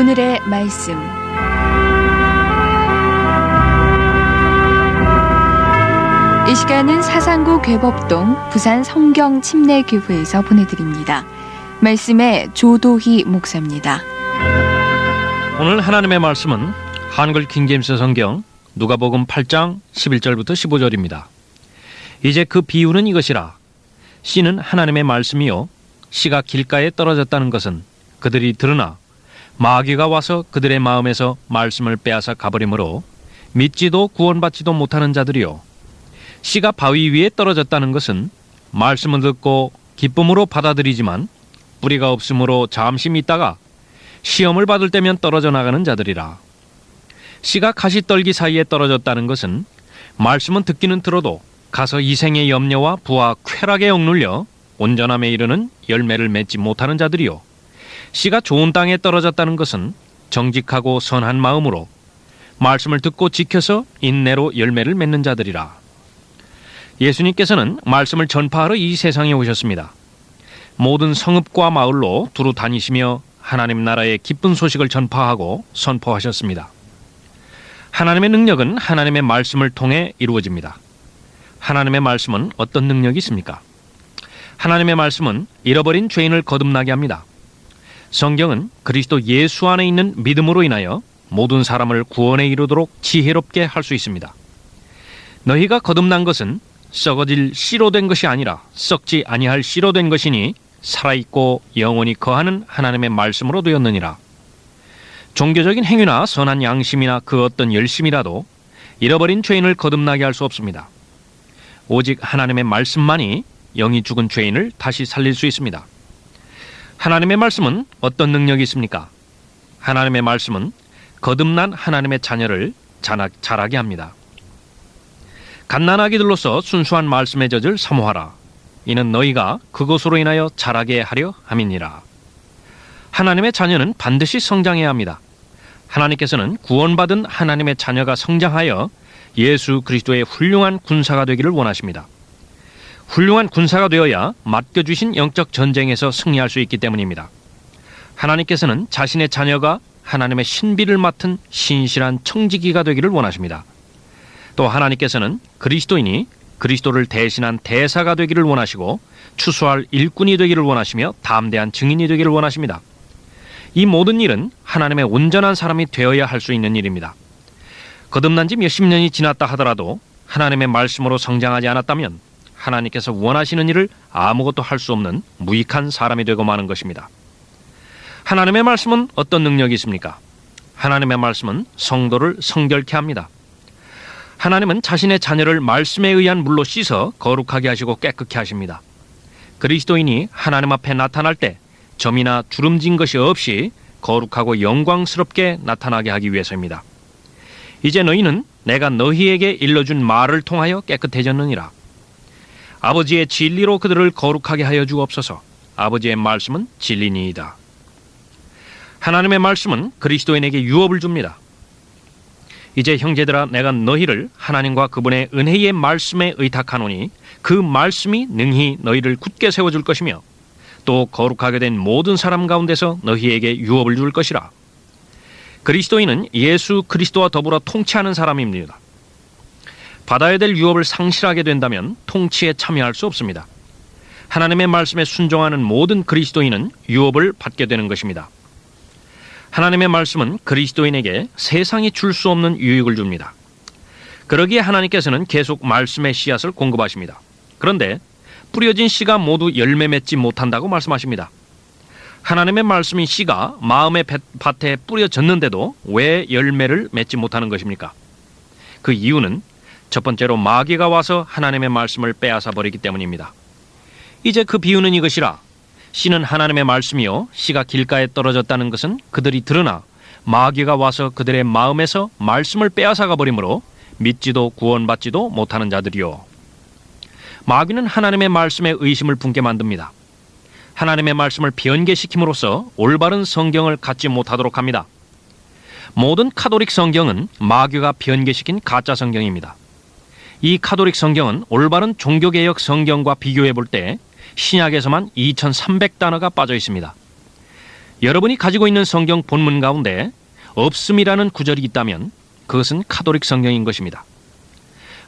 오늘의 말씀. 이 시간은 사상구 괴법동 부산 성경침례교회에서 보내드립니다. 말씀의 조도희 목사입니다. 오늘 하나님의 말씀은 한글 킹제임스 성경 누가복음 8장 11절부터 15절입니다. 이제 그 비유는 이것이라. 씨는 하나님의 말씀이요 씨가 길가에 떨어졌다는 것은 그들이 들으나 마귀가 와서 그들의 마음에서 말씀을 빼앗아 가버리므로 믿지도 구원받지도 못하는 자들이요 씨가 바위 위에 떨어졌다는 것은 말씀을 듣고 기쁨으로 받아들이지만 뿌리가 없으므로 잠시 믿다가 시험을 받을 때면 떨어져 나가는 자들이라. 씨가 가시떨기 사이에 떨어졌다는 것은 말씀은 듣기는 들어도 가서 이생의 염려와 부와 쾌락에 억눌려 온전함에 이르는 열매를 맺지 못하는 자들이요 씨가 좋은 땅에 떨어졌다는 것은 정직하고 선한 마음으로 말씀을 듣고 지켜서 인내로 열매를 맺는 자들이라. 예수님께서는 말씀을 전파하러 이 세상에 오셨습니다. 모든 성읍과 마을로 두루 다니시며 하나님 나라의 기쁜 소식을 전파하고 선포하셨습니다. 하나님의 능력은 하나님의 말씀을 통해 이루어집니다. 하나님의 말씀은 어떤 능력이 있습니까? 하나님의 말씀은 잃어버린 죄인을 거듭나게 합니다. 성경은 그리스도 예수 안에 있는 믿음으로 인하여 모든 사람을 구원에 이르도록 지혜롭게 할 수 있습니다. 너희가 거듭난 것은 썩어질 씨로 된 것이 아니라 썩지 아니할 씨로 된 것이니 살아있고 영원히 거하는 하나님의 말씀으로 되었느니라. 종교적인 행위나 선한 양심이나 그 어떤 열심이라도 잃어버린 죄인을 거듭나게 할 수 없습니다. 오직 하나님의 말씀만이 영이 죽은 죄인을 다시 살릴 수 있습니다. 하나님의 말씀은 어떤 능력이 있습니까? 하나님의 말씀은 거듭난 하나님의 자녀를 자라게 합니다. 갓난아기들로서 순수한 말씀의 젖을 사모하라. 이는 너희가 그것으로 인하여 자라게 하려 함이니라. 하나님의 자녀는 반드시 성장해야 합니다. 하나님께서는 구원받은 하나님의 자녀가 성장하여 예수 그리스도의 훌륭한 군사가 되기를 원하십니다. 훌륭한 군사가 되어야 맡겨주신 영적 전쟁에서 승리할 수 있기 때문입니다. 하나님께서는 자신의 자녀가 하나님의 신비를 맡은 신실한 청지기가 되기를 원하십니다. 또 하나님께서는 그리스도인이 그리스도를 대신한 대사가 되기를 원하시고 추수할 일꾼이 되기를 원하시며 담대한 증인이 되기를 원하십니다. 이 모든 일은 하나님의 온전한 사람이 되어야 할 수 있는 일입니다. 거듭난 지 몇십 년이 지났다 하더라도 하나님의 말씀으로 성장하지 않았다면 하나님께서 원하시는 일을 아무것도 할 수 없는 무익한 사람이 되고 마는 것입니다. 하나님의 말씀은 어떤 능력이 있습니까? 하나님의 말씀은 성도를 성결케 합니다. 하나님은 자신의 자녀를 말씀에 의한 물로 씻어 거룩하게 하시고 깨끗게 하십니다. 그리스도인이 하나님 앞에 나타날 때 점이나 주름진 것이 없이 거룩하고 영광스럽게 나타나게 하기 위해서입니다. 이제 너희는 내가 너희에게 일러준 말을 통하여 깨끗해졌느니라. 아버지의 진리로 그들을 거룩하게 하여 주옵소서. 아버지의 말씀은 진리니이다. 하나님의 말씀은 그리스도인에게 유업을 줍니다. 이제 형제들아, 내가 너희를 하나님과 그분의 은혜의 말씀에 의탁하노니 그 말씀이 능히 너희를 굳게 세워줄 것이며 또 거룩하게 된 모든 사람 가운데서 너희에게 유업을 줄 것이라. 그리스도인은 예수 그리스도와 더불어 통치하는 사람입니다. 받아야 될 유업을 상실하게 된다면 통치에 참여할 수 없습니다. 하나님의 말씀에 순종하는 모든 그리스도인은 유업을 받게 되는 것입니다. 하나님의 말씀은 그리스도인에게 세상이 줄 수 없는 유익을 줍니다. 그러기에 하나님께서는 계속 말씀의 씨앗을 공급하십니다. 그런데 뿌려진 씨가 모두 열매 맺지 못한다고 말씀하십니다. 하나님의 말씀인 씨가 마음의 밭에 뿌려졌는데도 왜 열매를 맺지 못하는 것입니까? 그 이유는 첫 번째로 마귀가 와서 하나님의 말씀을 빼앗아 버리기 때문입니다. 이제 그 비유는 이것이라. 씨는 하나님의 말씀이요 씨가 길가에 떨어졌다는 것은 그들이 들으나 마귀가 와서 그들의 마음에서 말씀을 빼앗아가 버리므로 믿지도 구원받지도 못하는 자들이요. 마귀는 하나님의 말씀에 의심을 품게 만듭니다. 하나님의 말씀을 변개시킴으로써 올바른 성경을 갖지 못하도록 합니다. 모든 카톨릭 성경은 마귀가 변개시킨 가짜 성경입니다. 이 카톨릭 성경은 올바른 종교개혁 성경과 비교해 볼 때 신약에서만 2300단어가 빠져 있습니다. 여러분이 가지고 있는 성경 본문 가운데 없음이라는 구절이 있다면 그것은 카톨릭 성경인 것입니다.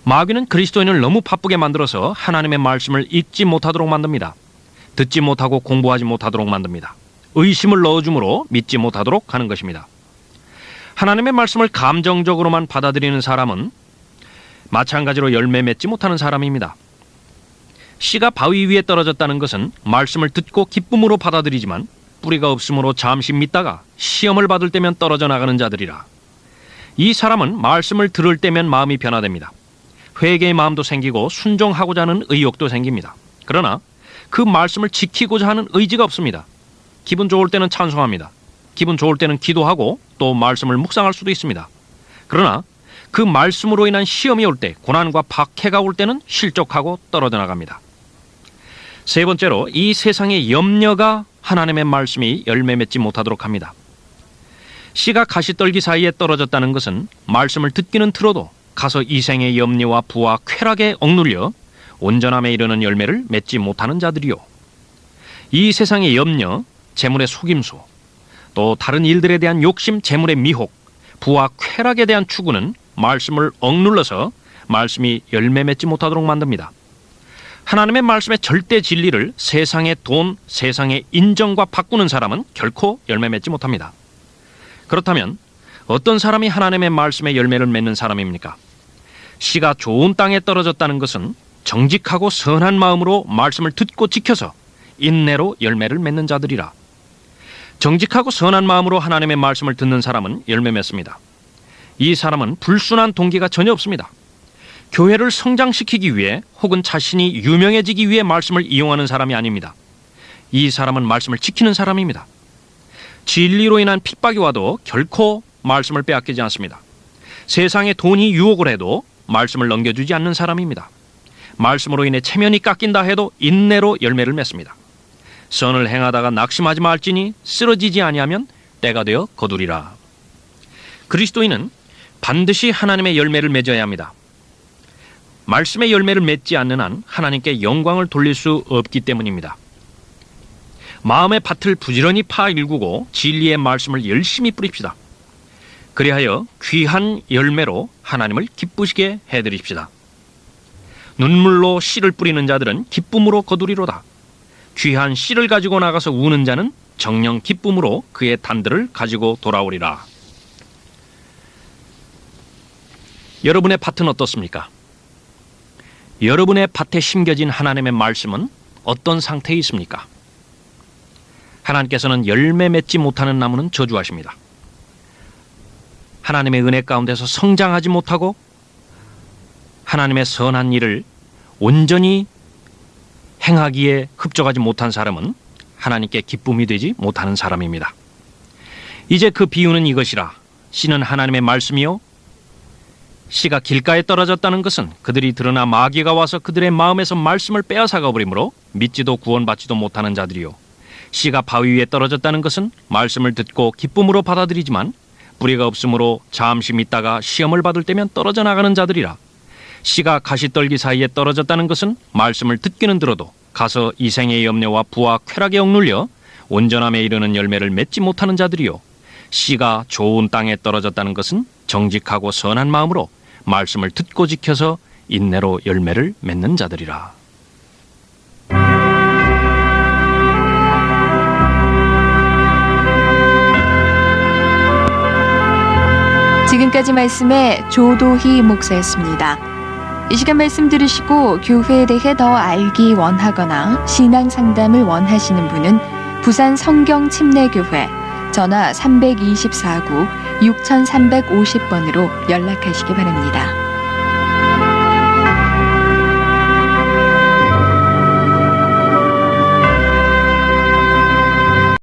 마귀는 그리스도인을 너무 바쁘게 만들어서 하나님의 말씀을 읽지 못하도록 만듭니다. 듣지 못하고 공부하지 못하도록 만듭니다. 의심을 넣어줌으로 믿지 못하도록 하는 것입니다. 하나님의 말씀을 감정적으로만 받아들이는 사람은 마찬가지로 열매 맺지 못하는 사람입니다. 씨가 바위 위에 떨어졌다는 것은 말씀을 듣고 기쁨으로 받아들이지만 뿌리가 없으므로 잠시 믿다가 시험을 받을 때면 떨어져 나가는 자들이라. 이 사람은 말씀을 들을 때면 마음이 변화됩니다. 회개의 마음도 생기고 순종하고자 하는 의욕도 생깁니다. 그러나 그 말씀을 지키고자 하는 의지가 없습니다. 기분 좋을 때는 찬송합니다. 기분 좋을 때는 기도하고 또 말씀을 묵상할 수도 있습니다. 그러나 그 말씀으로 인한 시험이 올 때, 고난과 박해가 올 때는 실족하고 떨어져 나갑니다. 세 번째로 이 세상의 염려가 하나님의 말씀이 열매 맺지 못하도록 합니다. 씨가 가시떨기 사이에 떨어졌다는 것은 말씀을 듣기는 들어도 가서 이생의 염려와 부와 쾌락에 억눌려 온전함에 이르는 열매를 맺지 못하는 자들이요. 이 세상의 염려, 재물의 속임수, 또 다른 일들에 대한 욕심, 재물의 미혹, 부와 쾌락에 대한 추구는 말씀을 억눌러서 말씀이 열매 맺지 못하도록 만듭니다. 하나님의 말씀의 절대 진리를 세상의 돈, 세상의 인정과 바꾸는 사람은 결코 열매 맺지 못합니다. 그렇다면 어떤 사람이 하나님의 말씀의 열매를 맺는 사람입니까? 씨가 좋은 땅에 떨어졌다는 것은 정직하고 선한 마음으로 말씀을 듣고 지켜서 인내로 열매를 맺는 자들이라. 정직하고 선한 마음으로 하나님의 말씀을 듣는 사람은 열매 맺습니다. 이 사람은 불순한 동기가 전혀 없습니다. 교회를 성장시키기 위해 혹은 자신이 유명해지기 위해 말씀을 이용하는 사람이 아닙니다. 이 사람은 말씀을 지키는 사람입니다. 진리로 인한 핍박이 와도 결코 말씀을 빼앗기지 않습니다. 세상에 돈이 유혹을 해도 말씀을 넘겨주지 않는 사람입니다. 말씀으로 인해 체면이 깎인다 해도 인내로 열매를 맺습니다. 선을 행하다가 낙심하지 말지니 쓰러지지 아니하면 때가 되어 거두리라. 그리스도인은 반드시 하나님의 열매를 맺어야 합니다. 말씀의 열매를 맺지 않는 한 하나님께 영광을 돌릴 수 없기 때문입니다. 마음의 밭을 부지런히 파일구고 진리의 말씀을 열심히 뿌립시다. 그리하여 귀한 열매로 하나님을 기쁘시게 해드립시다. 눈물로 씨를 뿌리는 자들은 기쁨으로 거두리로다. 귀한 씨를 가지고 나가서 우는 자는 정녕 기쁨으로 그의 단들을 가지고 돌아오리라. 여러분의 밭은 어떻습니까? 여러분의 밭에 심겨진 하나님의 말씀은 어떤 상태에 있습니까? 하나님께서는 열매 맺지 못하는 나무는 저주하십니다. 하나님의 은혜 가운데서 성장하지 못하고 하나님의 선한 일을 온전히 행하기에 흡족하지 못한 사람은 하나님께 기쁨이 되지 못하는 사람입니다. 이제 그 비유는 이것이라. 씨는 하나님의 말씀이요, 씨가 길가에 떨어졌다는 것은 그들이 드러나 마귀가 와서 그들의 마음에서 말씀을 빼앗아가 버리므로 믿지도 구원받지도 못하는 자들이요, 씨가 바위 위에 떨어졌다는 것은 말씀을 듣고 기쁨으로 받아들이지만 뿌리가 없으므로 잠시 믿다가 시험을 받을 때면 떨어져 나가는 자들이라. 씨가 가시떨기 사이에 떨어졌다는 것은 말씀을 듣기는 들어도 가서 이생의 염려와 부와 쾌락에 억눌려 온전함에 이르는 열매를 맺지 못하는 자들이요, 씨가 좋은 땅에 떨어졌다는 것은 정직하고 선한 마음으로 말씀을 듣고 지켜서 인내로 열매를 맺는 자들이라. 지금까지 말씀에 조도희 목사였습니다. 이 시간 말씀 들으시고 교회에 대해 더 알기 원하거나 신앙 상담을 원하시는 분은 부산 성경침례교회 전화 324국 6350번으로 연락하시기 바랍니다.